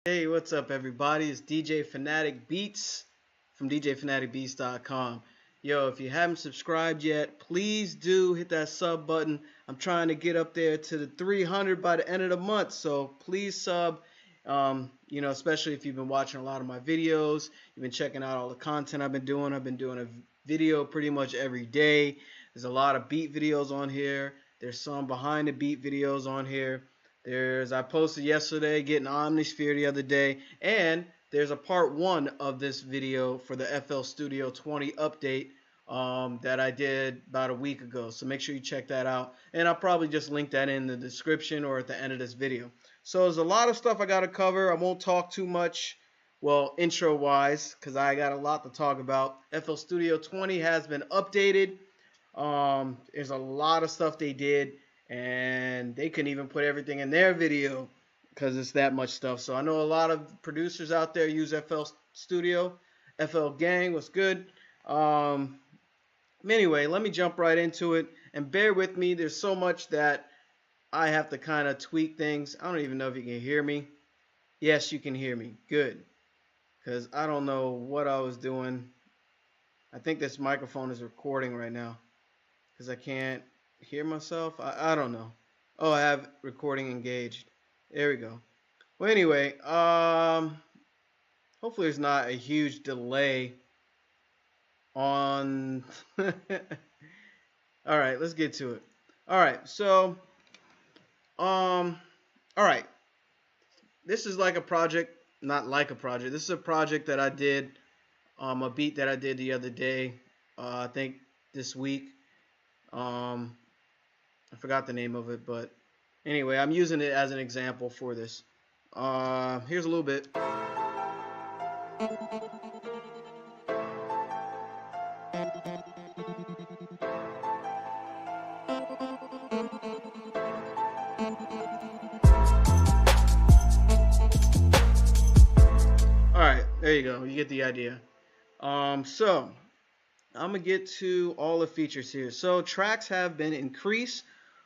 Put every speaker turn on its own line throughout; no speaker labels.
Hey, what's up, everybody? It's DJ Phanatic Beats from DJPhanaticBeats.com. Yo, if you haven't subscribed yet, please do hit that sub button. I'm trying to get up there to the 300 by the end of the month, so please sub. Especially if you've been watching a lot of my videos, you've been checking out all the content I've been doing. I've been doing a video pretty much every day. There's a lot of beat videos on here. There's some behind the beat videos on here. I posted yesterday getting Omnisphere the other day, and there's a part one of this video for the FL Studio 20 update that I did about a week ago. So make sure you check that out, and I'll probably just link that in the description or at the end of this video. So there's a lot of stuff I got to cover. I won't talk too much, well, intro wise, because I got a lot to talk about. FL Studio 20 has been updated. There's a lot of stuff they did, and they couldn't even put everything in their video because it's that much stuff. So I know a lot of producers out there use FL Studio. FL Gang, what's good? Anyway, let me jump right into it, and bear with me. There's so much that I have to kind of tweak things. I don't even know if you can hear me. Yes, you can hear me. Good, because I don't know what I was doing. I think this microphone is recording right now because I can't hear myself. I don't know. Oh, I have recording engaged. There we go. Well, anyway, hopefully there's not a huge delay on. All right, let's get to it. All right, so all right. This is like a project, not like a project. This is a project that I did, a beat that I did the other day. I think this week. I forgot the name of it, but anyway, I'm using it as an example for this. Here's a little bit. Alright, there you go. You get the idea. So I'm going to get to all the features here. So tracks have been increased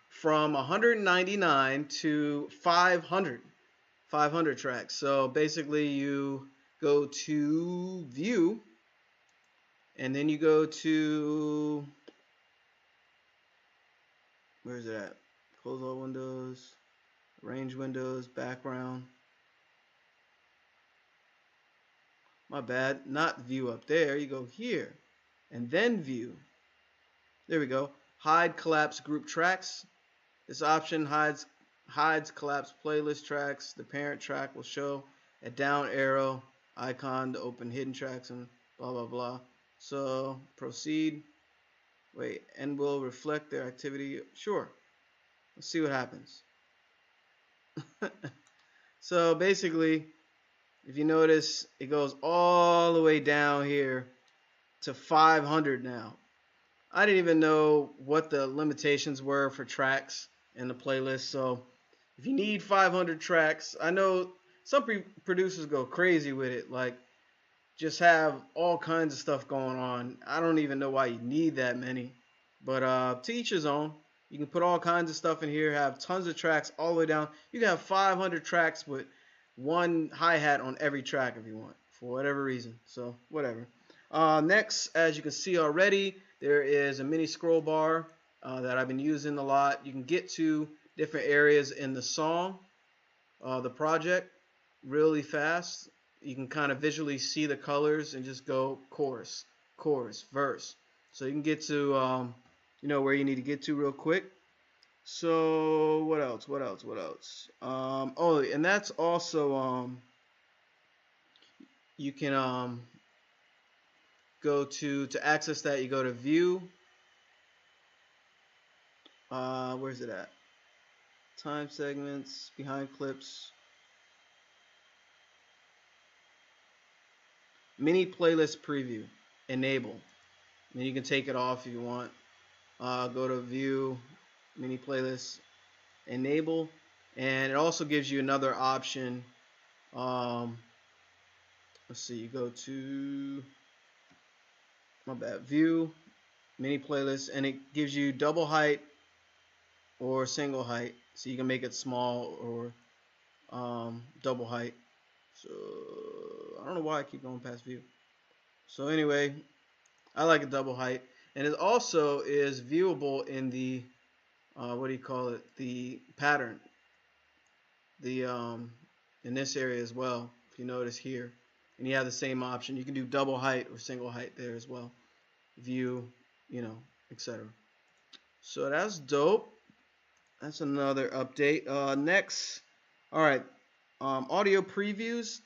from 199 to 500. 500 tracks. So basically you go to view, and then you go to, where's it at? Close all windows, arrange windows, background. My bad, not view up there. You go here and then view. There we go. Hide collapse group tracks. This option hides collapse playlist tracks. The parent track will show a down arrow icon to open hidden tracks and blah blah blah. So proceed. Wait, and will reflect their activity. Sure. Let's see what happens. So basically, if you notice, it goes all the way down here to 500 now. I didn't even know what the limitations were for tracks in the playlist. So if you need 500 tracks, I know some producers go crazy with it, like just have all kinds of stuff going on. I don't even know why you need that many, but to each his own. You can put all kinds of stuff in here, have tons of tracks all the way down. You can have 500 tracks with one hi-hat on every track if you want, for whatever reason. So whatever. Next, as you can see already, there is a mini scroll bar that I've been using a lot. You can get to different areas in the song, the project, really fast. You can kind of visually see the colors and just go chorus, chorus, verse. So you can get to where you need to get to real quick. So what else? What else? What else? Oh, and that's also you can go to access that. You go to view. Where's it at? Time segments, behind clips, mini playlist preview, enable. And then you can take it off if you want. Go to view, mini playlist, enable, and it also gives you another option. Let's see, you go to, my bad, view, mini playlist, and it gives you double height or single height, so you can make it small or double height. So I don't know why I keep going past view. So anyway, I like a double height, and it also is viewable in the what do you call it? The pattern, the in this area as well. If you notice here, and you have the same option. You can do double height or single height there as well. View, you know, etc. So that's dope. That's another update. Next, all right, audio previews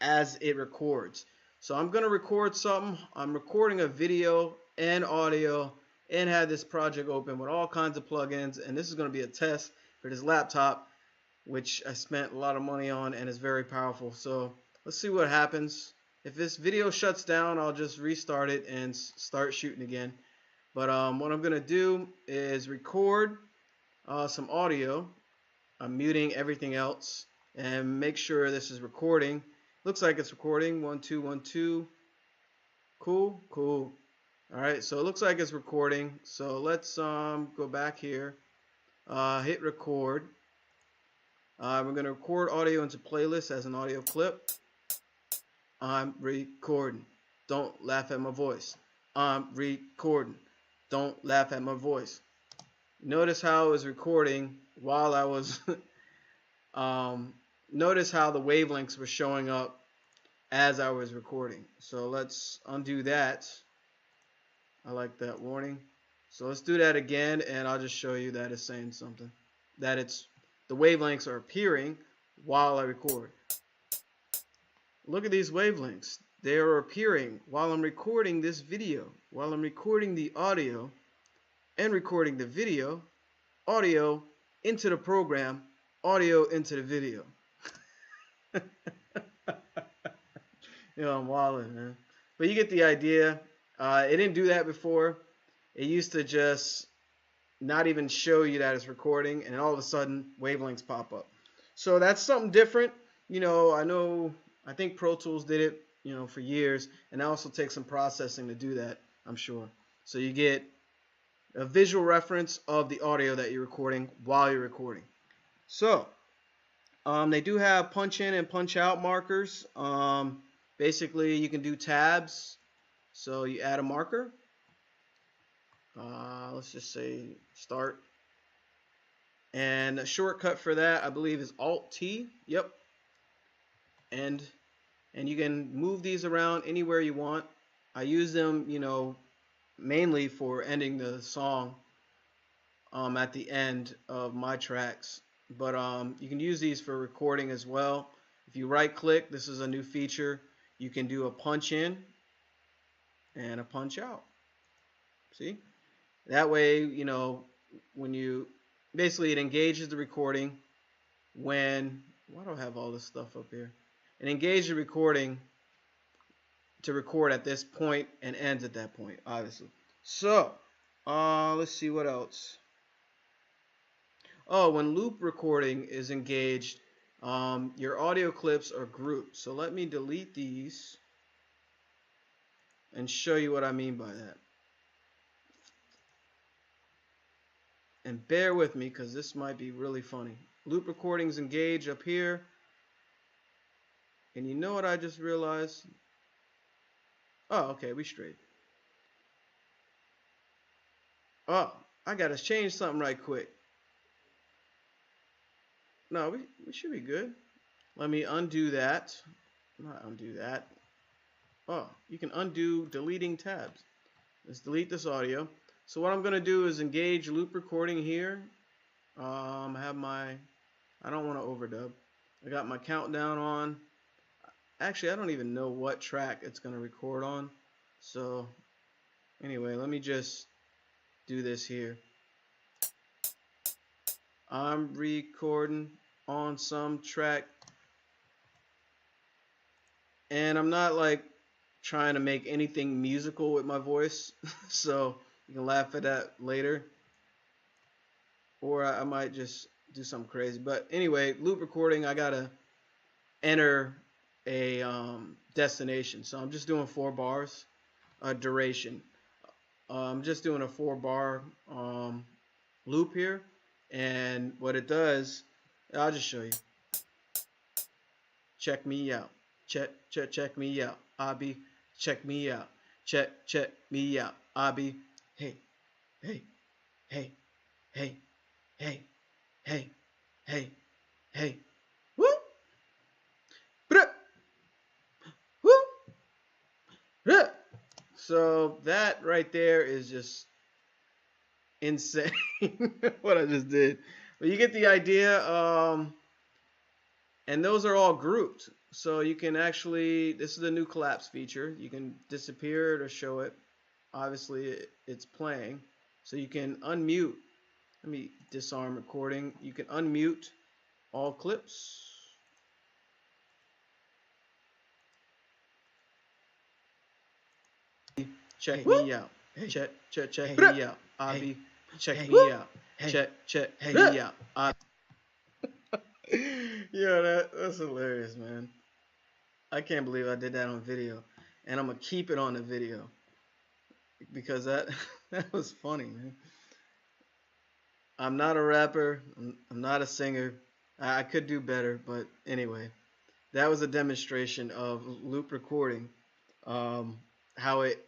as it records. So I'm gonna record something. I'm recording a video and audio and have this project open with all kinds of plugins. And this is gonna be a test for this laptop, which I spent a lot of money on and is very powerful. So let's see what happens. If this video shuts down, I'll just restart it and start shooting again. But what I'm gonna do is record some audio. I'm muting everything else and make sure this is recording. Looks like it's recording. 1 2 1 2. Cool. All right, so it looks like it's recording. So let's go back here. Hit record. We're gonna record audio into playlist as an audio clip. I'm recording. Don't laugh at my voice. I'm recording. Don't laugh at my voice. Notice how it was recording while I was notice how the wavelengths were showing up as I was recording. So let's undo that. I like that warning. So let's do that again, and I'll just show you that it's saying something. That it's the wavelengths are appearing while I record. Look at these wavelengths. They are appearing while I'm recording this video, while I'm recording the audio and recording the video, audio into the program, audio into the video. You know, I'm wilding, man. But you get the idea. It didn't do that before. It used to just not even show you that it's recording, and all of a sudden wavelengths pop up. So that's something different. You know, I think Pro Tools did it, you know, for years, and it also takes some processing to do that, I'm sure. So you get a visual reference of the audio that you're recording while you're recording. So they do have punch in and punch out markers. Basically, you can do tabs. So you add a marker. Let's just say start. And a shortcut for that, I believe, is Alt-T. Yep. And you can move these around anywhere you want. I use them, you know, mainly for ending the song at the end of my tracks. But you can use these for recording as well. If you right click, this is a new feature. You can do a punch in and a punch out. See? That way, you know, when you basically it engages the recording when why do I have all this stuff up here? It engages the recording to record at this point and ends at that point, obviously. So, let's see what else. Oh, when loop recording is engaged, your audio clips are grouped. So let me delete these and show you what I mean by that. And bear with me because this might be really funny. Loop recordings engage up here. And you know what I just realized? Oh, okay, we straight. Oh, I gotta change something right quick. No, we should be good. Let me undo that. Not undo that. Oh, you can undo deleting tabs. Let's delete this audio. So what I'm going to do is engage loop recording here. Have my, I don't want to overdub. I got my countdown on. Actually, I don't even know what track it's going to record on. So anyway, let me just do this here. I'm recording on some track, and I'm not like trying to make anything musical with my voice, so you can laugh at that later, or I might just do something crazy. But anyway, loop recording, I gotta enter a destination, so I'm just doing 4 bars duration. I'm just doing a 4-bar loop here. And what it does, I'll just show you. check me out. Check me out. Abi, check me out. Check me out. Abi, hey, hey, hey, hey, hey, hey, hey, hey. Woo! Bruh! Woo! Bruh! So that right there is just insane what I just did. But you get the idea. And those are all grouped. So you can actually, this is the new collapse feature. You can disappear it or show it. Obviously, it's playing. So you can unmute. Let me disarm recording. You can unmute all clips. Check me out. Check me out. Abi, check me out. Check me out. Yeah, that's hilarious, man. I can't believe I did that on video, and I'm gonna keep it on the video because that that was funny, man. I'm not a rapper. I'm not a singer. I could do better, but anyway, that was a demonstration of loop recording, how it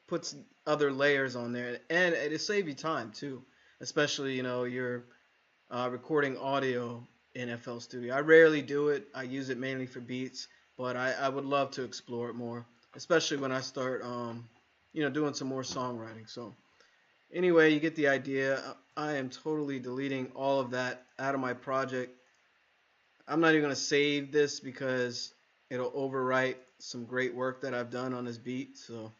puts other layers on there, and it saves you time too, especially you're recording audio in FL Studio. I rarely do it. I use it mainly for beats, but I would love to explore it more, especially when I start doing some more songwriting. So anyway, you get the idea. I am totally deleting all of that out of my project. I'm not even going to save this because it'll overwrite some great work that I've done on this beat. So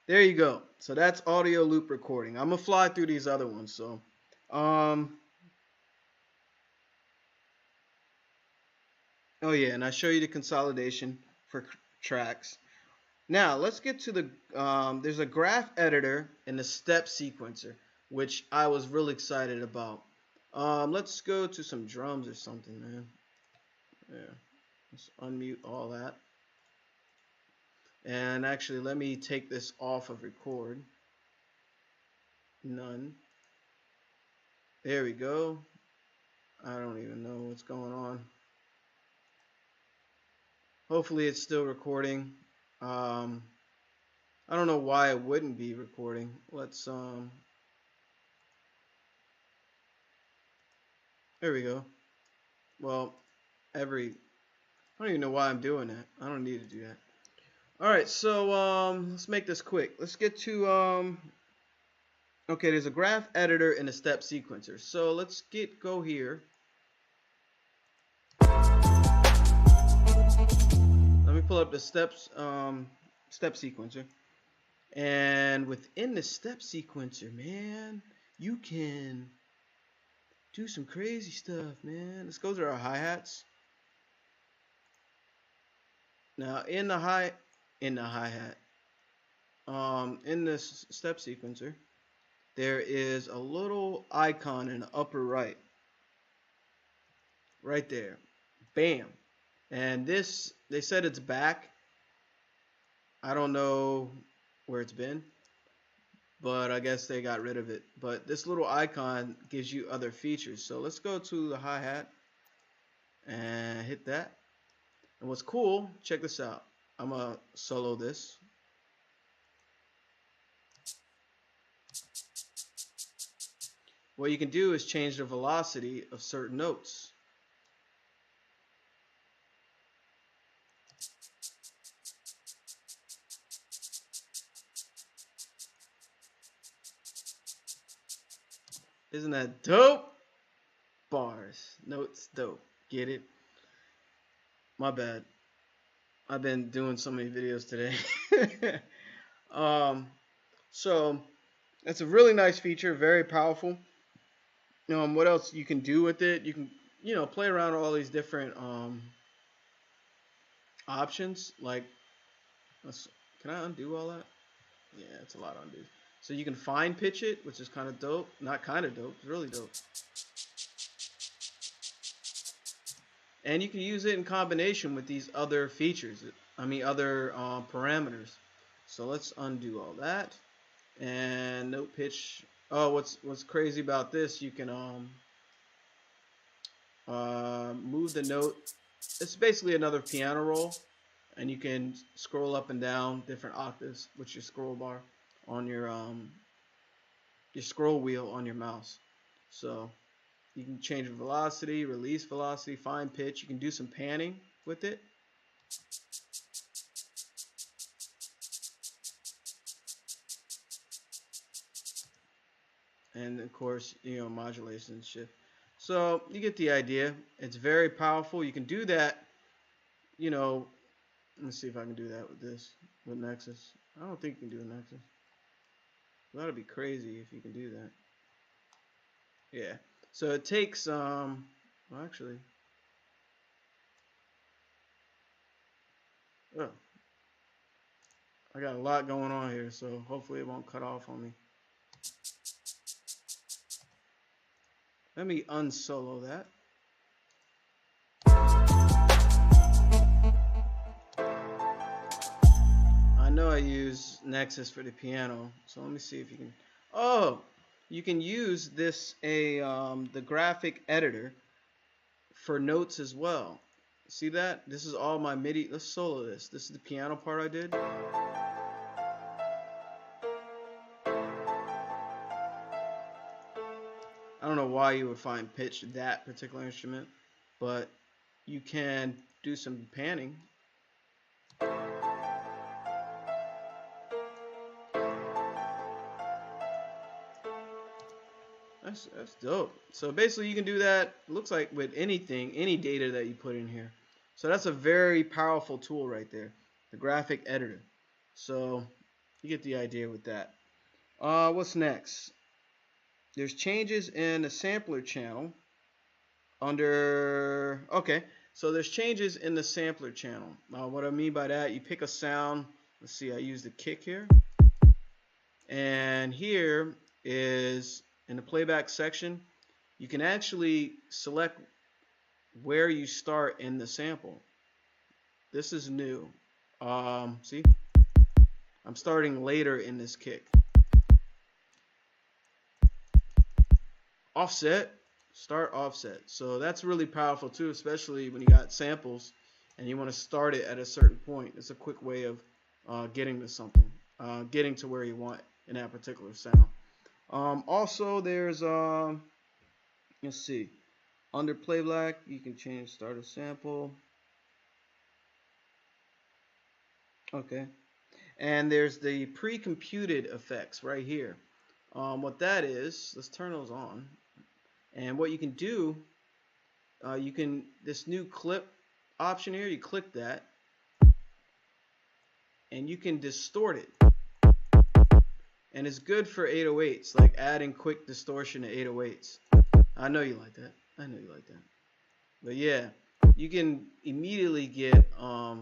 there you go. So that's audio loop recording. I'm going to fly through these other ones. So oh yeah, and I show you the consolidation for tracks. Now let's get to the there's a graph editor and a step sequencer, which I was really excited about. Let's go to some drums or something, man. Yeah, let's unmute all that. And actually, let me take this off of record. None. There we go. I don't even know what's going on. Hopefully it's still recording. I don't know why it wouldn't be recording. Let's there we go. Well, I don't even know why I'm doing that. I don't need to do that. All right, so let's make this quick. Let's get to okay, there's a graph editor and a step sequencer. So let's go here. Let me pull up the step sequencer. And within the step sequencer, man, you can do some crazy stuff, man. Let's go to our hi-hats. Now in the hi-hat, in this step sequencer, there is a little icon in the upper right. Right there. Bam. And this, they said it's back. I don't know where it's been, but I guess they got rid of it. But this little icon gives you other features. So let's go to the hi-hat and hit that. And what's cool, check this out. I'm gonna solo this. What you can do is change the velocity of certain notes. Isn't that dope? Bars, notes, dope. Get it? My bad. I've been doing so many videos today. So it's a really nice feature, very powerful. What else you can do with it? You can, play around with all these different options. Like, can I undo all that? Yeah, it's a lot to undo. So you can fine pitch it, which is kind of dope. Not kind of dope, it's really dope. And you can use it in combination with these other features. Other parameters. So let's undo all that. And note pitch. Oh, what's crazy about this? You can move the note It's basically another piano roll, and you can scroll up and down different octaves with your scroll bar on your scroll wheel on your mouse. So you can change velocity, release velocity, fine pitch. You can do some panning with it. And of course, modulation and shift. So you get the idea. It's very powerful. You can do that, let's see if I can do that with Nexus. I don't think you can do a Nexus. That'd be crazy if you can do that. Yeah. So it takes well, actually, oh, I got a lot going on here, so hopefully it won't cut off on me. Let me unsolo that. I know I use Nexus for the piano, so let me see if you can. Oh, you can use this the graphic editor for notes as well. See that? This is all my MIDI. Let's solo this. This is the piano part I did. I don't know why you would find pitch that particular instrument, but you can do some panning. That's dope. So basically you can do that, looks like with anything, any data that you put in here. So that's a very powerful tool right there, the graphic editor. So you get the idea with that. What's next? There's changes in the sampler channel under, okay, so there's changes in the sampler channel. What I mean by that, you pick a sound. Let's see, I use the kick here. And here is, in the playback section, you can actually select where you start in the sample. This is new. See? I'm starting later in this kick. Offset, start offset. So that's really powerful too, especially when you got samples and you want to start it at a certain point. It's a quick way of getting to something, getting to where you want in that particular sound. Also, there's let's see, under playback you can change start a sample. Okay, and there's the pre-computed effects right here. What that is, let's turn those on. And what you can do, this new clip option here, you click that, and you can distort it. And it's good for 808s, like adding quick distortion to 808s. I know you like that. I know you like that. But yeah, you can immediately get a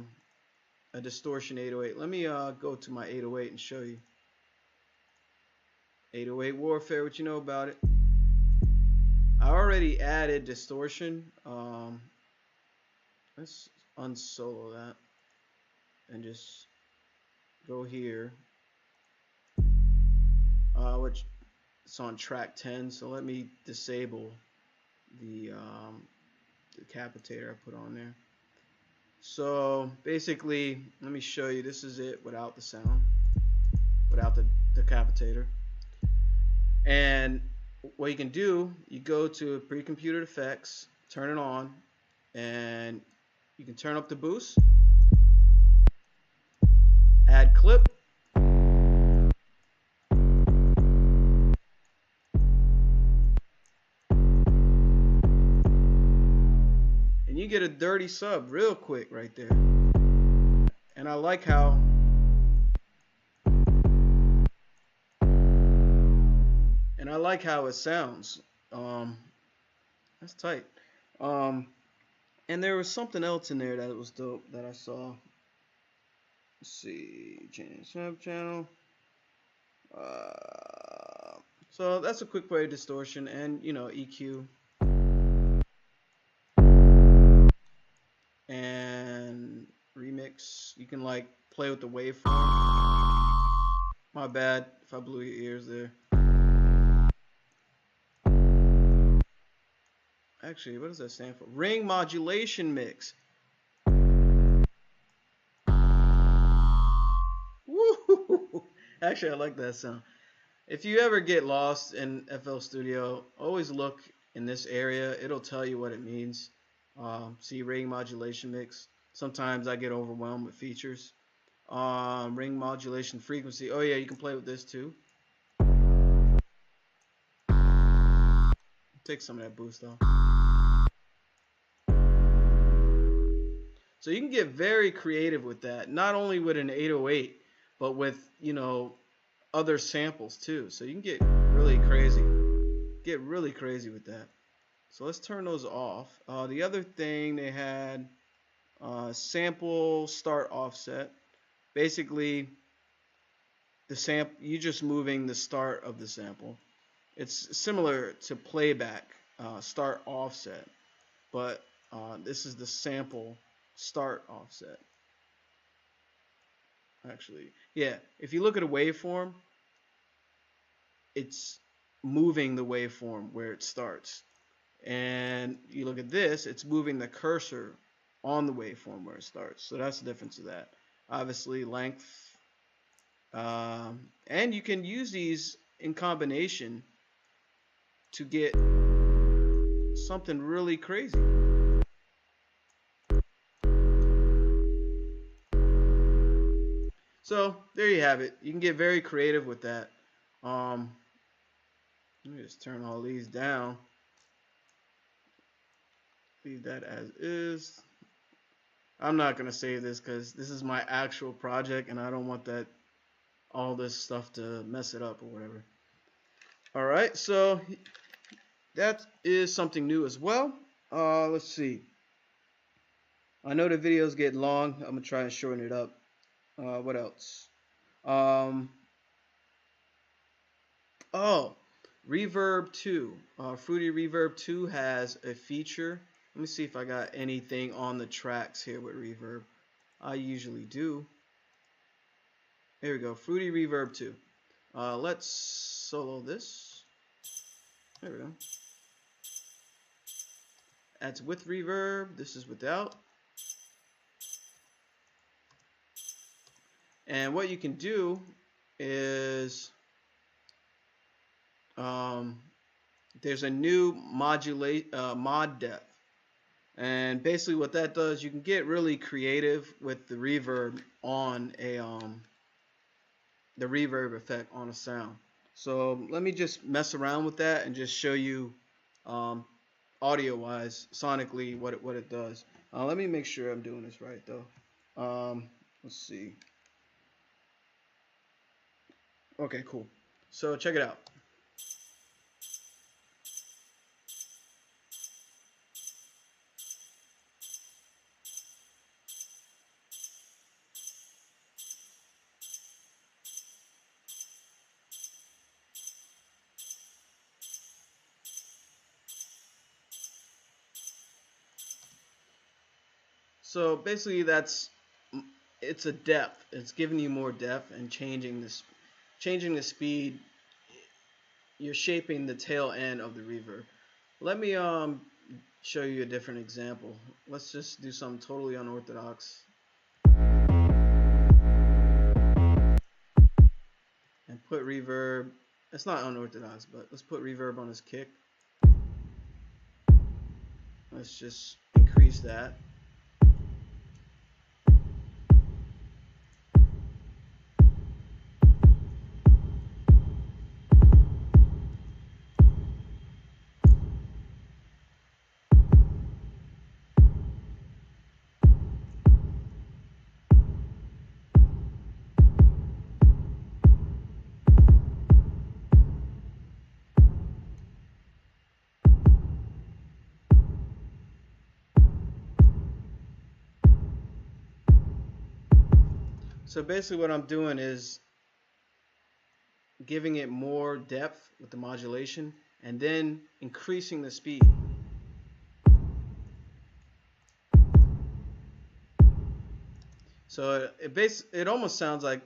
distortion 808. Let me go to my 808 and show you. 808 Warfare, what you know about it? I already added distortion. Let's unsolo that and just go here. Which it's on track 10, so let me disable the capitator I put on there. So basically, let me show you. This is it without the sound, without the capitator. And what you can do, you go to pre-computed effects, turn it on, and you can turn up the boost, add clip, and you get a dirty sub real quick right there. And I like how it sounds. That's tight. And there was something else in there that was dope that I saw. Let's see, change snap channel. So that's a quick way of distortion and EQ and remix. You can like play with the waveform. My bad if I blew your ears there. Actually, what does that stand for? Ring modulation mix. Actually, I like that sound. If you ever get lost in FL Studio, always look in this area. It'll tell you what it means. See ring modulation mix. Sometimes I get overwhelmed with features. Ring modulation frequency. Oh yeah, you can play with this too. Take some of that boost off. So you can get very creative with that. Not only with an 808, but with, other samples too. So you can get really crazy. Get really crazy with that. So let's turn those off. The other thing they had, sample start offset. Basically, you just moving the start of the sample. It's similar to playback start offset, but this is the sample start offset. Actually, yeah. If you look at a waveform, it's moving the waveform where it starts. And you look at this, it's moving the cursor on the waveform where it starts. So that's the difference of that. Obviously, length. And you can use these in combination to get something really crazy. So there you have it. You can get very creative with that. Let me just turn all these down. Leave that as is. I'm not gonna save this because this is my actual project and I don't want all this stuff to mess it up or whatever. Alright, so that is something new as well. Let's see. I know the videos get long. I'm gonna try and shorten it up. What else? Oh, Reverb 2. Fruity Reverb 2 has a feature. Let me see if I got anything on the tracks here with Reverb. I usually do. Here we go, Fruity Reverb 2. Let's solo this. There we go. That's with reverb. This is without. And what you can do is there's a new mod depth. And basically what that does, you can get really creative with the reverb on the reverb effect on a sound. So let me just mess around with that and just show you audio wise, sonically, what it does. Let me make sure I'm doing this right though. Let's see. Okay, cool. So check it out. So basically it's a depth. It's giving you more depth and changing the speed. You're shaping the tail end of the reverb. Let me show you a different example. Let's just do something totally unorthodox and put reverb. It's not unorthodox, but let's put reverb on his kick. Let's just increase that. So basically what I'm doing is giving it more depth with the modulation and then increasing the speed. So it almost sounds like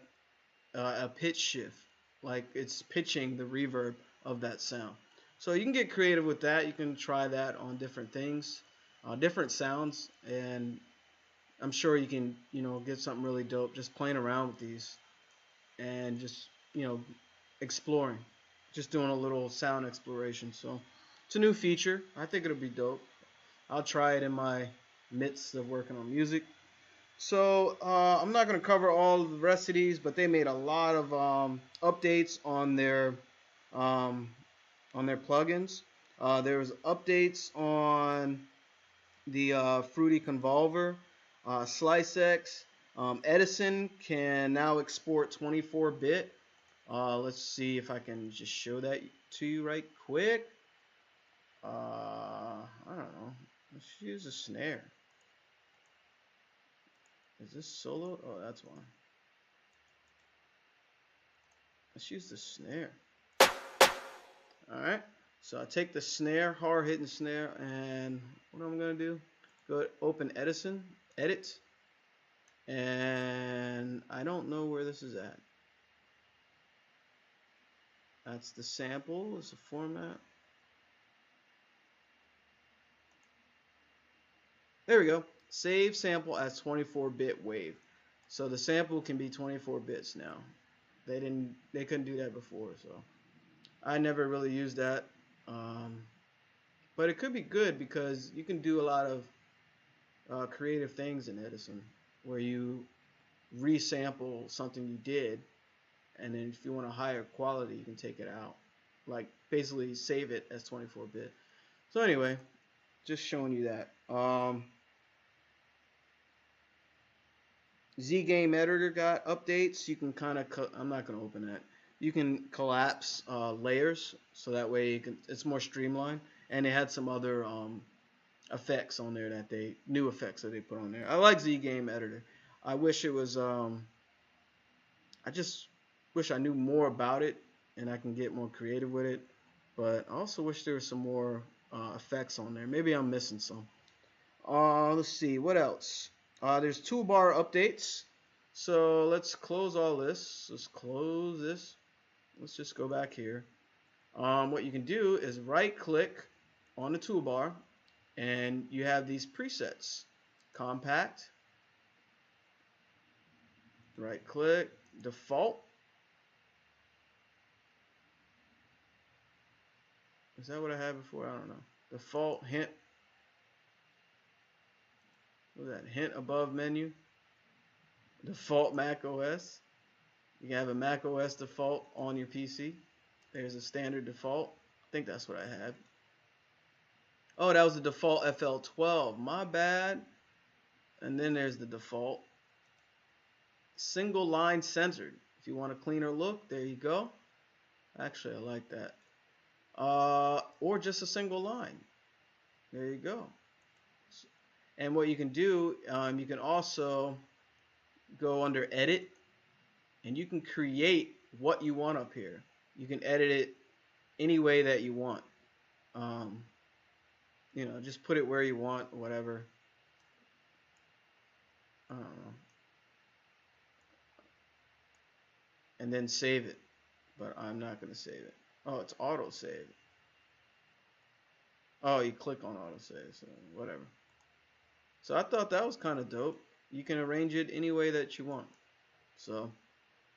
a pitch shift, like it's pitching the reverb of that sound. So you can get creative with that. You can try that on different things, different sounds, and I'm sure you can, get something really dope just playing around with these and just you know, exploring, just doing a little sound exploration. So it's a new feature. I think it'll be dope. I'll try it in my midst of working on music. So I'm not going to cover all of the rest of these, but they made a lot of updates um, on their plugins. There was updates on the Fruity Convolver, SliceX. Edison can now export 24-bit. Let's see if I can just show that to you right quick. I don't know. Let's use a snare. Is this solo? Oh, that's one. Let's use the snare. Alright. So I take the snare, hard hitting snare, and what I'm going to do, go to open Edison, edit, and I don't know where this is at. That's the sample, it's the format. There we go. Save sample as 24-bit wave. So the sample can be 24 bits now. They couldn't do that before, so I never really used that. But it could be good because you can do a lot of creative things in Edison where you resample something you did, and then if you want a higher quality, you can take it out. Like basically save it as 24-bit. So anyway, just showing you that. Z Game Editor got updates. You can kind of, I'm not going to open that. You can collapse layers so that way it's more streamlined. And they had some other effects on there new effects that they put on there. I like Z Game Editor. I wish it was, I just wish I knew more about it and I can get more creative with it. But I also wish there was some more effects on there. Maybe I'm missing some. Let's see, what else? There's toolbar updates. So let's close all this. Let's close this. Let's just go back here. What you can do is right click on the toolbar and you have these presets. Compact. Right click. Default. Is that what I had before? I don't know. Default hint. What is that? Hint above menu. Default Mac OS. You can have a Mac OS default on your PC. There's a standard default. I think that's what I had. Oh, that was the default FL12. My bad. And then there's the default. Single line censored. If you want a cleaner look, there you go. Actually, I like that. Or just a single line. There you go. And what you can do, you can also go under edit and you can create what you want up here. You can edit it any way that you want. You know, just put it where you want, whatever. I don't know. And then save it. But I'm not going to save it. Oh, it's auto save. Oh, you click on auto save, so whatever. So I thought that was kind of dope. You can arrange it any way that you want. So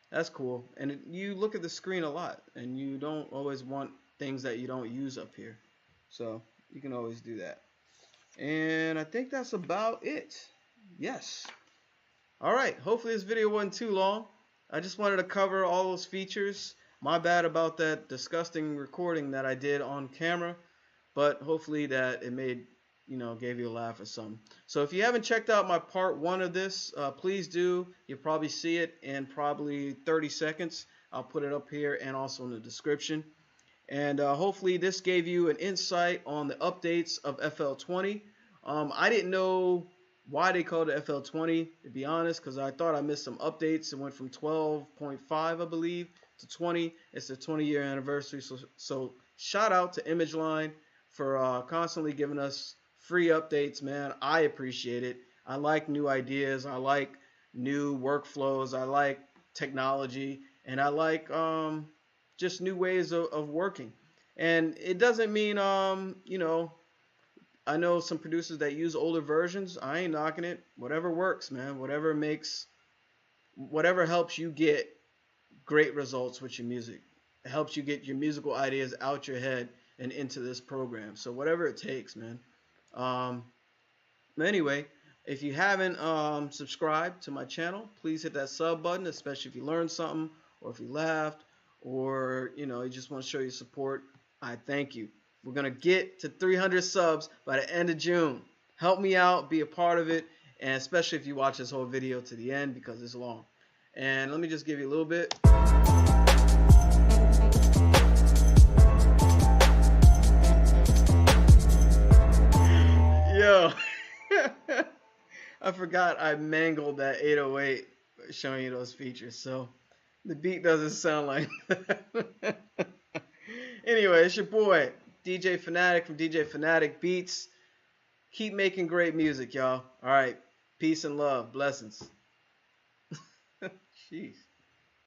that's cool. And you look at the screen a lot, and you don't always want things that you don't use up here. So you can always do that. And I think that's about it. Yes. All right. Hopefully this video wasn't too long. I just wanted to cover all those features. My bad about that disgusting recording that I did on camera. But hopefully that it made, gave you a laugh or something. So if you haven't checked out my part 1 of this, please do. You'll probably see it in probably 30 seconds. I'll put it up here and also in the description. And hopefully this gave you an insight on the updates of FL20. I didn't know why they called it FL20, to be honest, because I thought I missed some updates. It went from 12.5, I believe, to 20. It's the 20-year anniversary. So shout out to ImageLine for constantly giving us free updates, man. I appreciate it. I like new ideas. I like new workflows. I like technology. And I like just new ways of working. And it doesn't mean, I know some producers that use older versions. I ain't knocking it. Whatever works, man. Whatever helps you get great results with your music. It helps you get your musical ideas out your head and into this program. So whatever it takes, man. Um, anyway, if you haven't subscribed to my channel, please hit that sub button, especially if you learned something or if you laughed or you just want to show your support. I thank you. We're gonna get to 300 subs by the end of June. Help me out, be a part of it, and especially if you watch this whole video to the end because it's long. And let me just give you a little bit. Yo, I forgot I mangled that 808 showing you those features, so the beat doesn't sound like that. Anyway, it's your boy, DJ Phanatic from DJ Phanatic Beats. Keep making great music, y'all. All right, peace and love. Blessings. Jeez.